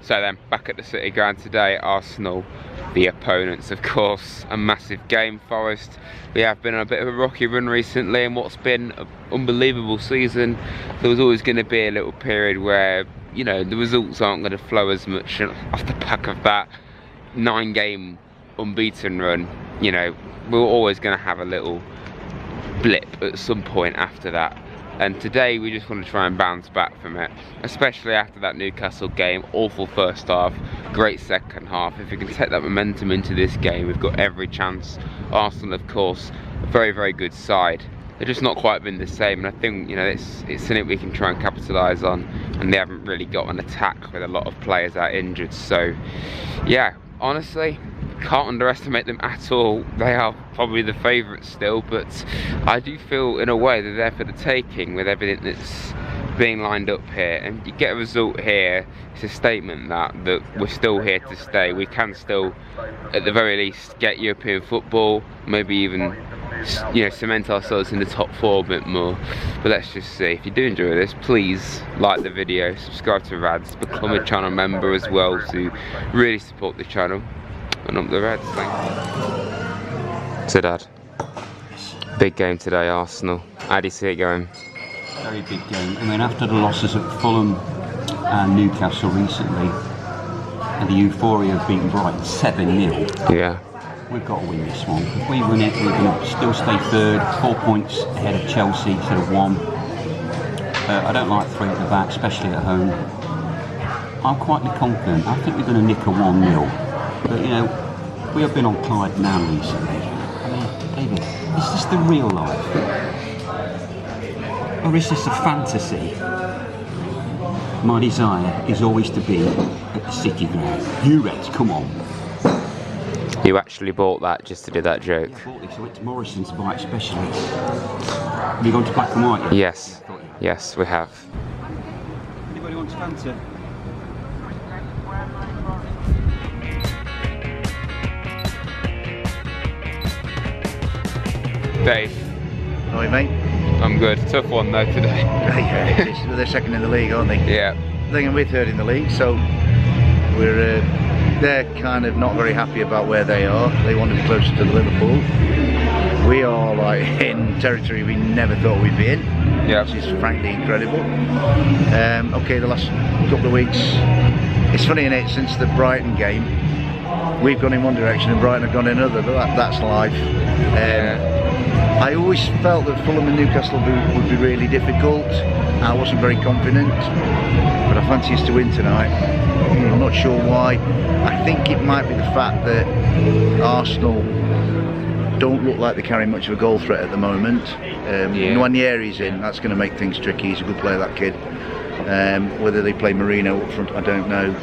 So then, back at the City Ground today, Arsenal, the opponents, of course, a massive game. Forest, we have been on a bit of a rocky run recently, and what's been an unbelievable season. There was always going to be a little period where, you know, the results aren't going to flow as much off the back of that 9-game unbeaten run. You know, we're always going to have a little blip at some point after that. And today we just want to try and bounce back from it, especially after that Newcastle game. Awful first half, great second half. If we can take that momentum into this game, we've got every chance. Arsenal, of course, a very, very good side. They've just not quite been the same, and I think, you know, it's something we can try and capitalise on, and they haven't really got an attack with a lot of players out injured. So, yeah, honestly, can't underestimate them at all. They are probably the favourites still, but I do feel in a way they're there for the taking with everything that's being lined up here. And you get a result here, it's a statement that we're still here to stay. We can still, at the very least, get European football, maybe even, you know, cement ourselves in the top 4 a bit more. But let's just see. If you do enjoy this, please like the video, subscribe to Rads, become a channel member as well to really support the channel. And up the Reds, thank you. So Dad, big game today, Arsenal. How do you see it going? Very big game. I mean, after the losses at Fulham and Newcastle recently, and the euphoria of beating Brighton 7-0. Yeah. We've got to win this one. If we win it, we're going to still stay third, 4 points ahead of Chelsea instead of 1. I don't like 3 at the back, especially at home. I'm quite confident. I think we're going to nick a 1-0. But, you know, we have been on Clyde now recently. I mean, David, is this the real life? Or is this a fantasy? My desire is always to be at the City Ground. You Reds, come on. You actually bought that just to do that joke? Yeah, I bought this. I went to Morrison's to buy it specially. Have you gone to Black and White yet? Yes. Yes, we have. Anybody want to Fanta? Dave. How are you, mate? I'm good. Tough one though today. Yeah, they're second in the league, aren't they? Yeah. I think we're third in the league, so we're they're kind of not very happy about where they are. They want to be closer to Liverpool. We are like in territory we never thought we'd be in, which is frankly incredible. Okay, the last couple of weeks, it's funny, isn't it? Since the Brighton game, we've gone in one direction and Brighton have gone in another, but that's life. I always felt that Fulham and Newcastle would be really difficult. I wasn't very confident, but I fancy us to win tonight. I'm not sure why. I think it might be the fact that Arsenal don't look like they're carrying much of a goal threat at the moment. Nwaneri's in, that's going to make things tricky. He's a good player, that kid. Whether they play Marino up front, I don't know.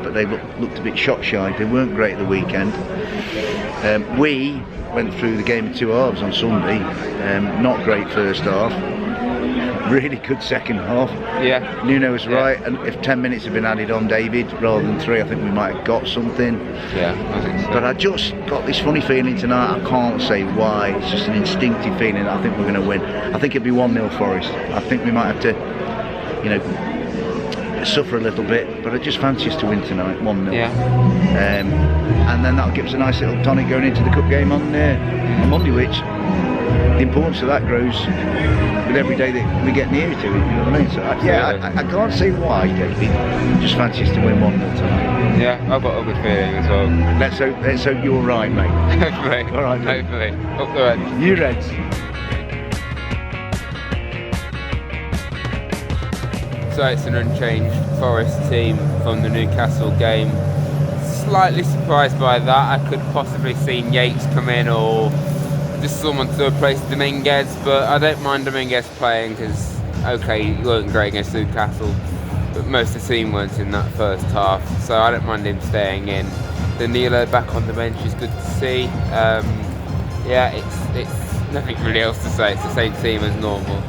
But they looked a bit shot shy. They weren't great at the weekend. We went through the game in 2 halves on Sunday. Not great first half. Really good second half. Yeah. Nuno was right, and if 10 minutes had been added on David rather than 3, I think we might have got something. Yeah, I think so. But I just got this funny feeling tonight. I can't say why. It's just an instinctive feeling that I think we're going to win. I think it'll be 1-0 Forest. I think we might have to, you know, suffer a little bit, but I just fancy us to win tonight, 1-0. Yeah. And then that'll give us a nice little tonic going into the cup game on Monday, which the importance of that grows with every day that we get nearer to it, you know what I mean? So I can't say why, David. Just fancy us to win 1-0 tonight. Yeah, I've got a good feeling as well. Let's hope you're right, mate. Hopefully. All right, mate. Hopefully. Up the Reds. You Reds. So it's an unchanged Forest team from the Newcastle game. Slightly surprised by that. I could possibly seen Yates come in or just someone to replace Dominguez, but I don't mind Dominguez playing because, okay, he wasn't great against Newcastle, but most of the team weren't in that first half, so I don't mind him staying in. Danilo back on the bench is good to see. Yeah, it's nothing really else to say. It's the same team as normal.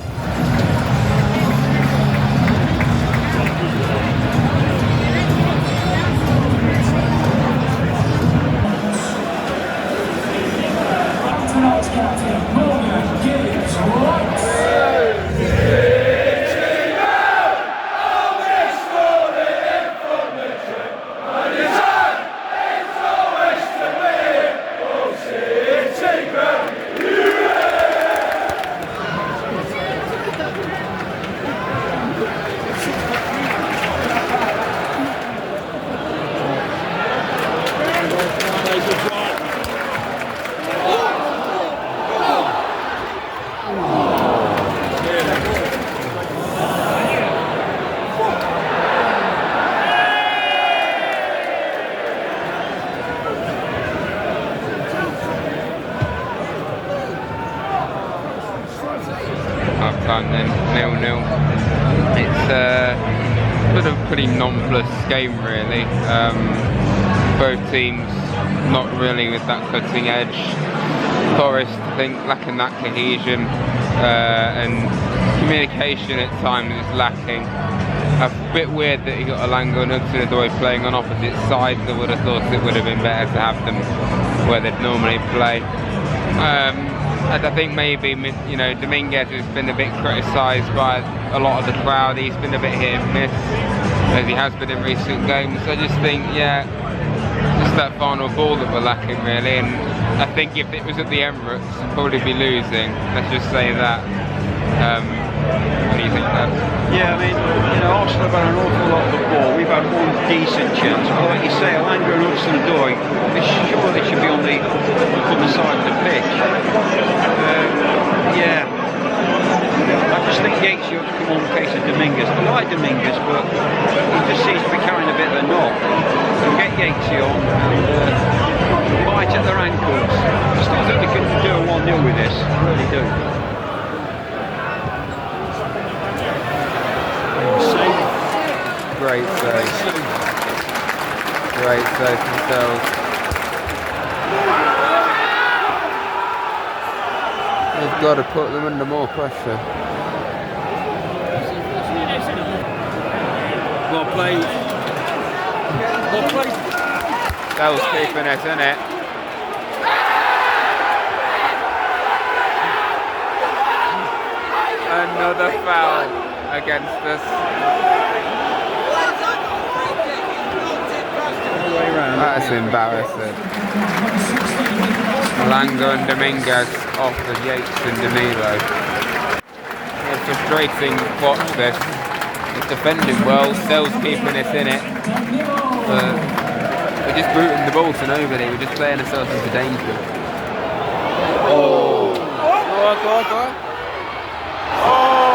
time then, 0-0. It's been a pretty nonplussed game really. Both teams not really with that cutting edge. Forest, I think, lacking that cohesion and communication at times is lacking. A bit weird that you got Alanga and Hudson-Odoi playing on opposite sides. I would have thought it would have been better to have them where they'd normally play. And I think maybe, you know, Dominguez has been a bit criticised by a lot of the crowd. He's been a bit hit and miss, as he has been in recent games. I just think, yeah, just that final ball that we're lacking really. And I think if it was at the Emirates, we'd probably be losing. Let's just say that. What do you think, Dad? Yeah, I mean, you know, Arsenal have had an awful lot of the ball. We've had one decent chance, but like you say, Alanga and Hudson-Odoi, they should be on the other side of the pitch. Yeah, I just think Yates ought to come on in case of Dominguez. I like Dominguez, but he just seems to be carrying a bit of a knock. So get Yates on and bite at their ankles. I still think they can do a 1-0 with this. I really do. Great save. Great save themselves. They've got to put them under more pressure. Well played. Well played. That was keeping it, isn't it? Another foul against us. That's embarrassing. Alanga and Dominguez off with Yates and Danilo. It's frustrating to watch this. It's defending well, Stell's keeping us in it. But we're just booting the ball to nobody, we're just playing ourselves into danger. Oh! Go on, go on, go on. Oh!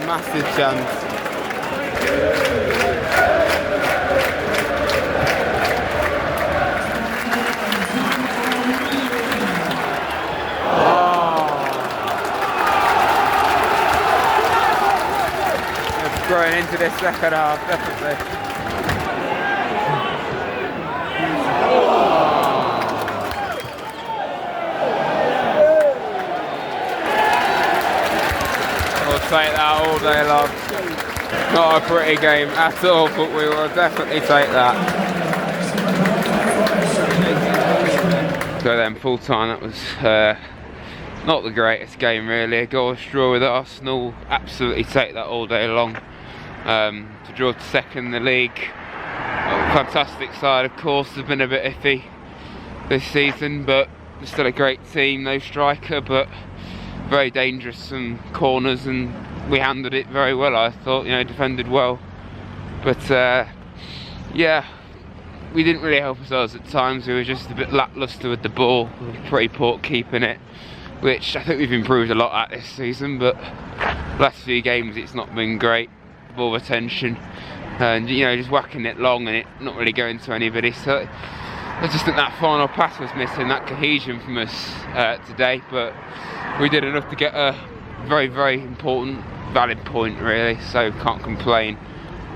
Massive chance. It's growing into this second half, definitely. Take that all day long. Not a pretty game at all, but we will definitely take that. So then, full time, that was not the greatest game really. A goal draw with Arsenal, absolutely take that all day long. To draw to second in the league, fantastic side of course, have been a bit iffy this season, but still a great team, no striker, but very dangerous from corners, and we handled it very well. I thought, you know, defended well, but yeah, we didn't really help ourselves at times. We were just a bit lacklustre with the ball, pretty poor keeping it, which I think we've improved a lot at this season, but last few games it's not been great. Ball retention and, you know, just whacking it long and it not really going to anybody. So I just think that final pass was missing, that cohesion from us today, but we did enough to get a very, very important, valid point really, so can't complain.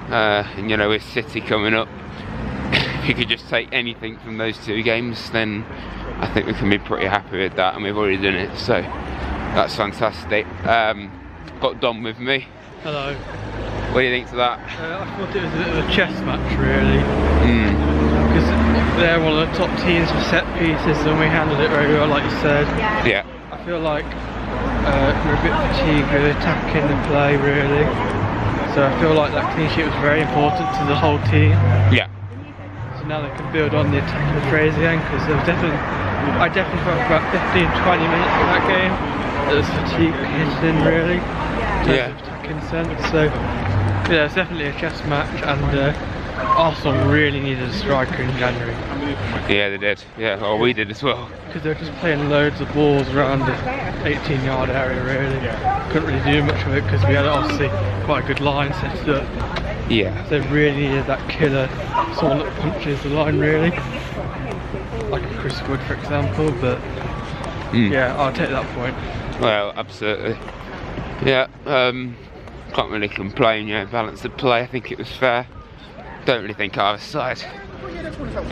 And you know, with City coming up, if you could just take anything from those two games, then I think we can be pretty happy with that, and we've already done it, so that's fantastic. Got Dom with me. Hello. What do you think to that? I thought it was a bit of a chess match really, because they're one of the top teams for set pieces and we handled it very well, like you said. Yeah. I feel like we're a bit fatigued with attacking the play really, so I feel like that clean sheet was very important to the whole team. Yeah. So now they can build on the attack of the phrase again, because I definitely felt about 15-20 minutes of that game there was fatigue hitting really, in terms of attacking sense. So yeah, it's definitely a chess match, and Arsenal really needed a striker in January. Yeah, they did. Yeah, well, we did as well. Because they're just playing loads of balls around the 18-yard area really. Couldn't really do much of it because we had obviously quite a good line set up. Yeah. They really needed that killer, someone that punches the line really. Like a Chris Wood, for example, but yeah, I'll take that point. Well, absolutely. Yeah, can't really complain, yeah, balance of play, I think it was fair. Don't really think either side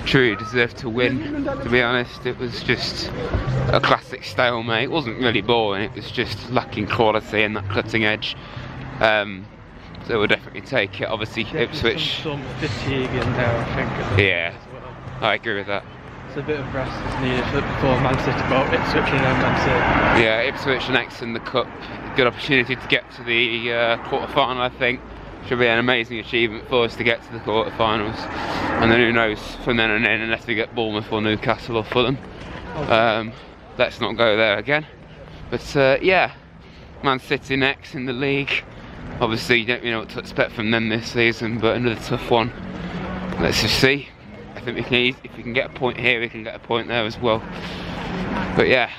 truly deserved to win, to be honest. It was just a classic stalemate. It wasn't really boring, it was just lacking quality and that cutting edge. So we'll definitely take it. Obviously, Yeah, Ipswich. some fatigue in there, I think. Yeah, as well. I agree with that. It's a bit of rest is needed before Man City, well, Ipswich and then Man City. Yeah, Ipswich next in the cup. Good opportunity to get to the quarter-final, I think. Should be an amazing achievement for us to get to the quarter-finals. And then who knows from then and in, unless we get Bournemouth or Newcastle or Fulham. Let's not go there again. But yeah, Man City next in the league. Obviously, you don't really know what to expect from them this season, but another tough one. Let's just see. I think if we can get a point here, we can get a point there as well. But yeah,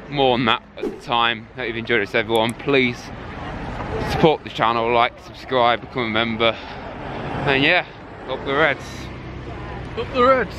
more on that at the time. Hope you've enjoyed this, everyone. Please support the channel, like, subscribe, become a member. And yeah, up the Reds. Up the Reds!